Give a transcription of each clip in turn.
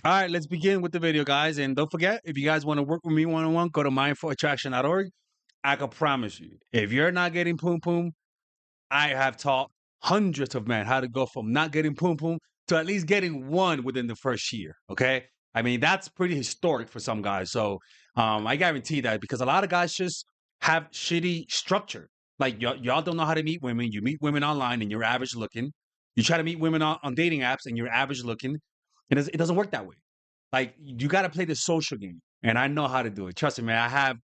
All right, let's begin with the video, guys. And don't forget, if you guys want to work with me one-on-one, go to mindfulattraction.org. I can promise you, if you're not getting poom poom, I have taught hundreds of men how to go from not getting poom poom to at least getting one within the first year. Okay. I mean, that's pretty historic for some guys. So I guarantee that because a lot of guys just have shitty structure. Like y'all don't know how to meet women. You meet women online and you're average looking. You try to meet women on dating apps and you're average looking. It doesn't work that way. Like you got to play the social game. And I know how to do it. Trust me, man. I have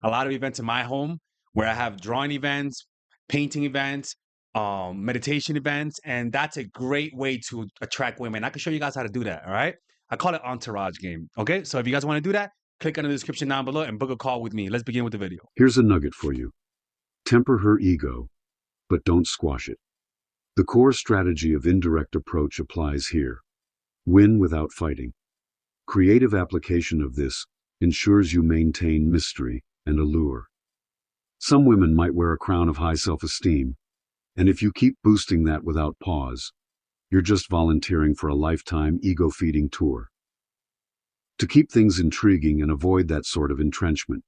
a lot of events in my home where I have drawing events, painting events, meditation events, and that's a great way to attract women. I can show you guys how to do that. All right, I call it entourage game. Okay, so if you guys want to do that, click on the description down below and book a call with me. Let's begin with the video. Here's a nugget for you. Temper her ego, but don't squash it. The core strategy of indirect approach applies here. Win without fighting. Creative application of this ensures you maintain mystery and allure. Some women might wear a crown of high self-esteem, and if you keep boosting that without pause, you're just volunteering for a lifetime ego-feeding tour. To keep things intriguing and avoid that sort of entrenchment,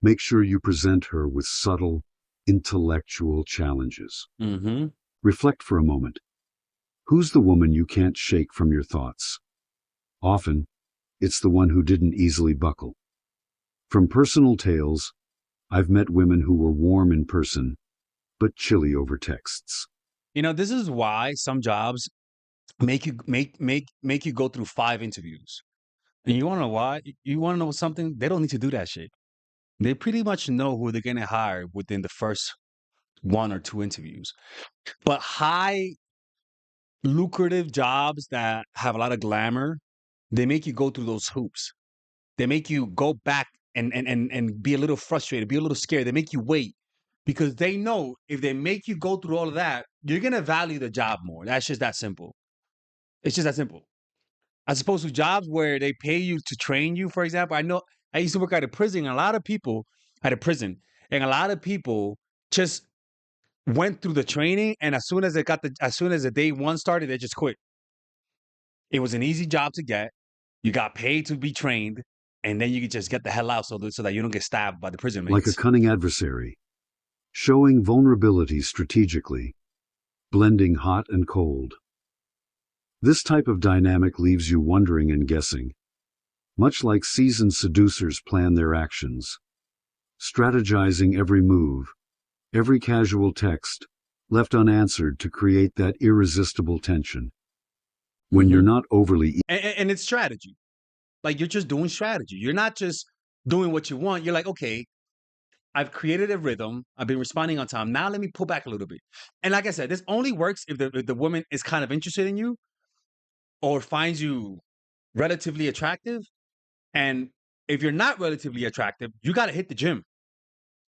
make sure you present her with subtle, intellectual challenges. Reflect for a moment. Who's the woman you can't shake from your thoughts? Often, it's the one who didn't easily buckle. From personal tales, I've met women who were warm in person, but chilly over texts. You know, this is why some jobs make you go through 5 interviews. And you want to know why? You want to know something? They don't need to do that shit. They pretty much know who they're going to hire within the first 1 or 2 interviews. But high lucrative jobs that have a lot of glamour, they make you go through those hoops. They make you go back and be a little frustrated, be a little scared. They make you wait because they know if they make you go through all of that, you're going to value the job more. That's just that simple. It's just that simple. As opposed to jobs where they pay you to train you, for example. I know I used to work at a prison, and a lot of people at a prison, and a lot of people just went through the training, and as soon as the day one started, they just quit. It was an easy job to get. You got paid to be trained, and then you could just get the hell out so that you don't get stabbed by the prison mates. Like a cunning adversary, showing vulnerability strategically, blending hot and cold. This type of dynamic leaves you wondering and guessing, much like seasoned seducers plan their actions, strategizing every move, every casual text, left unanswered to create that irresistible tension. When you're not overly... And it's strategy. Like, you're just doing strategy. You're not just doing what you want. You're like, okay, I've created a rhythm. I've been responding on time. Now let me pull back a little bit. And like I said, this only works if the woman is kind of interested in you or finds you relatively attractive. And if you're not relatively attractive, you got to hit the gym.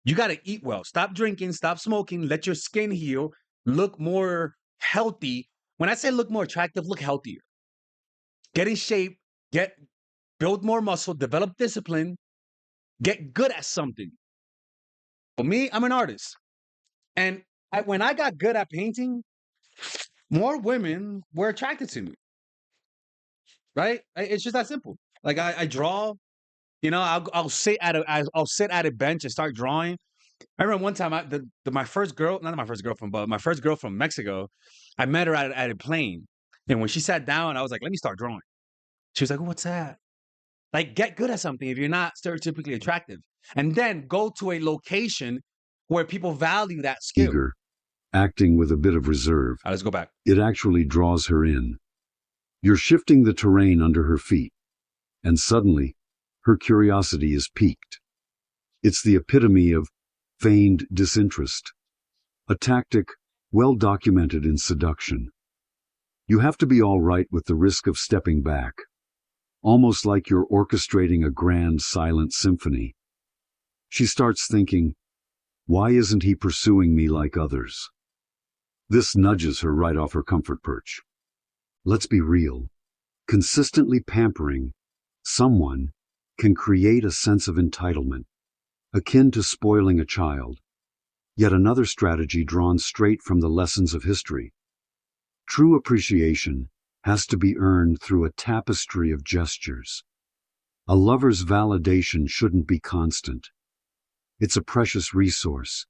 You got to eat well. Stop drinking, stop smoking, let your skin heal, look more healthy. When I say look more attractive, look healthier. Get in shape, build more muscle, develop discipline, get good at something. For me, I'm an artist. And when I got good at painting, more women were attracted to me. Right? It's just that simple. Like I draw, I'll sit at a bench and start drawing. I remember one time my first girl, not my first girlfriend, but my first girl from Mexico, I met her at a plane. And when she sat down, I was like, let me start drawing. She was like, what's that? Like, get good at something if you're not stereotypically attractive. And then go to a location where people value that skill. Eager, acting with a bit of reserve. All right, let's go back. It actually draws her in. You're shifting the terrain under her feet, and suddenly, her curiosity is piqued. It's the epitome of feigned disinterest, a tactic well documented in seduction. You have to be all right with the risk of stepping back, almost like you're orchestrating a grand silent symphony. She starts thinking, why isn't he pursuing me like others? This nudges her right off her comfort perch. Let's be real. Consistently pampering someone can create a sense of entitlement, akin to spoiling a child. Yet another strategy drawn straight from the lessons of history. True appreciation has to be earned through a tapestry of gestures. A lover's validation shouldn't be constant. It's a precious resource,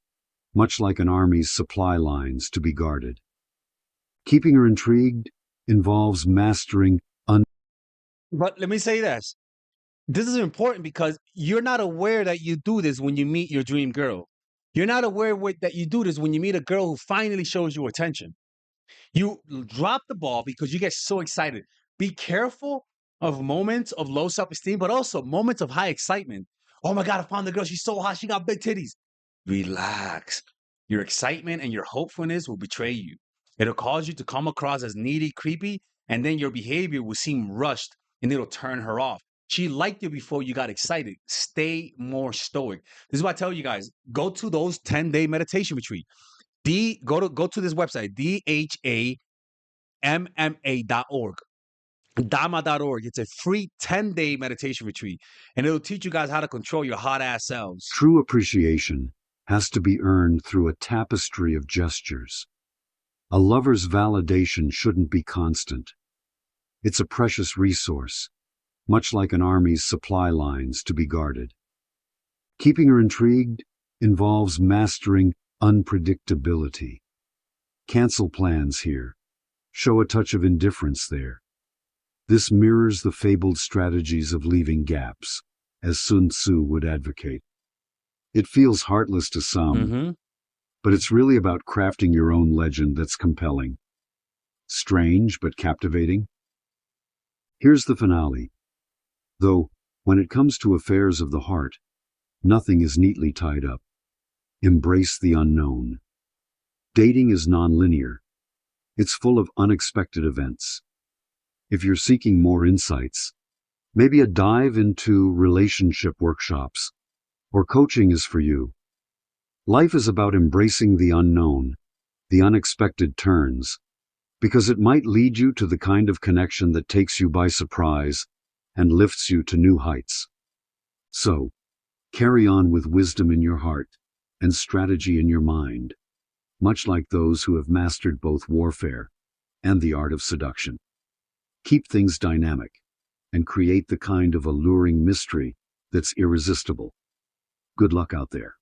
much like an army's supply lines to be guarded. Keeping her intrigued involves mastering But let me say this. This is important because you're not aware that you do this when you meet your dream girl. You're not aware that you do this when you meet a girl who finally shows you attention. You drop the ball because you get so excited. Be careful of moments of low self esteem, but also moments of high excitement. Oh my God, I found the girl. She's so hot. She got big titties. Relax. Your excitement and your hopefulness will betray you. It'll cause you to come across as needy, creepy, and then your behavior will seem rushed and it'll turn her off. She liked you before you got excited. Stay more stoic. This is what I tell you guys. Go to those 10-day meditation retreat. Go to this website, dhamma.org. Dhamma.org. It's a free 10-day meditation retreat. And it'll teach you guys how to control your hot ass selves. true appreciation has to be earned through a tapestry of gestures. A lover's validation shouldn't be constant. It's a precious resource, much like an army's supply lines to be guarded. Keeping her intrigued involves mastering unpredictability. Cancel plans here. Show a touch of indifference there. This mirrors the fabled strategies of leaving gaps, as Sun Tzu would advocate. It feels heartless to some, Mm-hmm. but it's really about crafting your own legend that's compelling. Strange but captivating. Here's the finale. Though, when it comes to affairs of the heart, nothing is neatly tied up. Embrace the unknown. Dating is nonlinear. It's full of unexpected events. If you're seeking more insights, maybe a dive into relationship workshops or coaching is for you. Life is about embracing the unknown, the unexpected turns, because it might lead you to the kind of connection that takes you by surprise and lifts you to new heights. So, carry on with wisdom in your heart and strategy in your mind, much like those who have mastered both warfare and the art of seduction. Keep things dynamic and create the kind of alluring mystery that's irresistible. Good luck out there.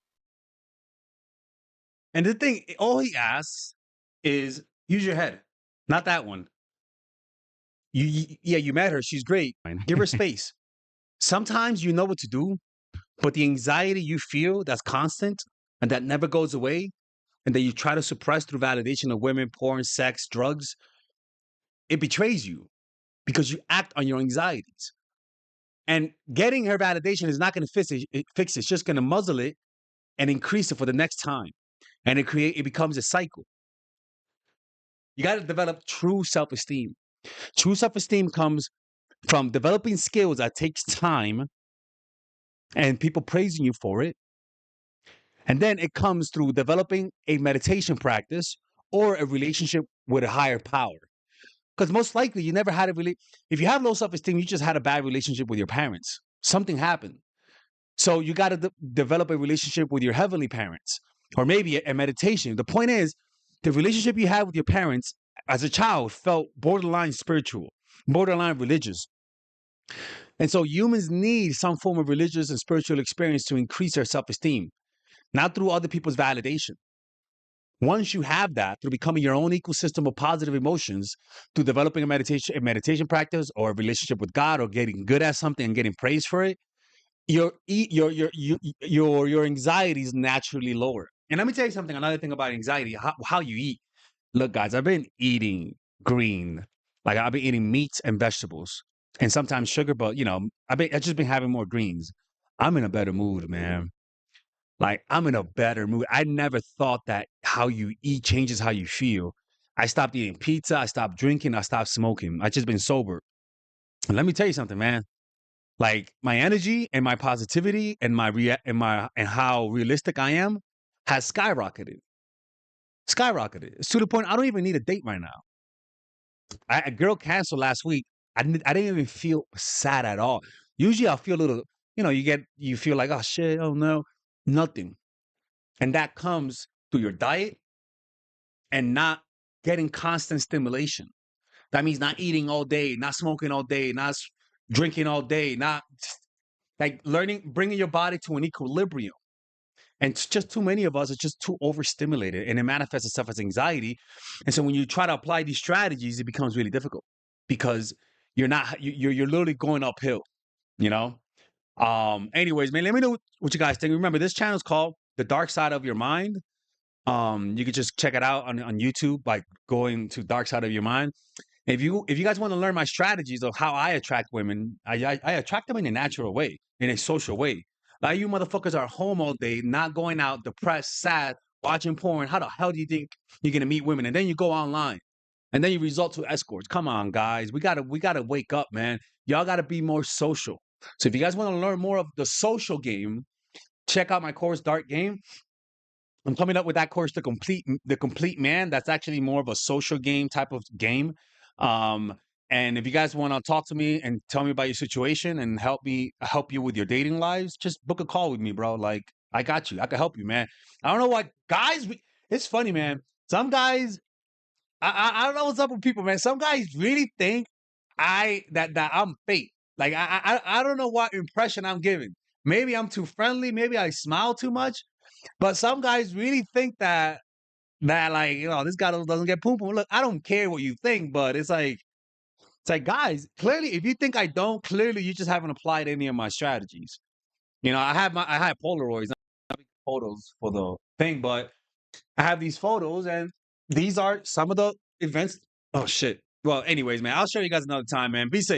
And the thing, all he asks is use your head, not that one. Yeah, you met her. She's great. Give her space. Sometimes you know what to do, but the anxiety you feel that's constant and that never goes away and that you try to suppress through validation of women, porn, sex, drugs, it betrays you because you act on your anxieties. And getting her validation is not going to fix it. It's just going to muzzle it and increase it for the next time. And it becomes a cycle. You got to develop true self-esteem. True self-esteem comes from developing skills that takes time and people praising you for it. And then it comes through developing a meditation practice or a relationship with a higher power. Because most likely you never had if you have low self-esteem, you just had a bad relationship with your parents. Something happened. So you got to develop a relationship with your heavenly parents or maybe a meditation. The point is, the relationship you had with your parents as a child felt borderline spiritual, borderline religious. And so humans need some form of religious and spiritual experience to increase their self-esteem, not through other people's validation. Once you have that, through becoming your own ecosystem of positive emotions, through developing a meditation practice or a relationship with God or getting good at something and getting praised for it, your anxiety is naturally lower. And let me tell you something, another thing about anxiety, how you eat. Look, guys, I've been eating green. Like I've been eating meats and vegetables and sometimes sugar, but I've just been having more greens. I'm in a better mood, man. Like I'm in a better mood. I never thought that how you eat changes how you feel. I stopped eating pizza, I stopped drinking, I stopped smoking. I just been sober. And let me tell you something, man. Like my energy and my positivity and and how realistic I am has skyrocketed. Skyrocketed. It's to the point I don't even need a date right now. A girl canceled last week. I didn't even feel sad at all. Usually I'll feel a little, you feel like, oh shit, oh no, nothing. And that comes through your diet and not getting constant stimulation. That means not eating all day, not smoking all day, not drinking all day, not like learning, bringing your body to an equilibrium. And it's just too many of us are just too overstimulated, and it manifests itself as anxiety. And so when you try to apply these strategies, it becomes really difficult because you're not you're literally going uphill, you know. Anyways, man, let me know what you guys think. Remember, this channel is called The Dark Side of Your Mind. You can just check it out on YouTube by going to Dark Side of Your Mind. If you guys want to learn my strategies of how I attract women, I attract them in a natural way, in a social way. Like you motherfuckers are home all day, not going out, depressed, sad, watching porn. How the hell do you think you're gonna meet women? And then you go online, and then you result to escorts. Come on, guys, we gotta wake up, man. Y'all gotta be more social. So if you guys want to learn more of the social game, check out my course, Dark Game. I'm coming up with that course, the complete man. That's actually more of a social game type of game. Um, and if you guys want to talk to me and tell me about your situation and help you with your dating lives, just book a call with me, bro. Like I got you. I can help you, man. I don't know what guys. It's funny, man. Some guys. I don't know what's up with people, man. Some guys really think that I'm fake. Like I don't know what impression I'm giving. Maybe I'm too friendly. Maybe I smile too much. But some guys really think that like, this guy doesn't get poop. Look, I don't care what you think, but it's like guys, clearly if you think I don't, clearly you just haven't applied any of my strategies. I have Polaroids, not photos for the thing, but I have these photos and these are some of the events. Oh shit. Well, anyways, man, I'll show you guys another time, man. Be safe.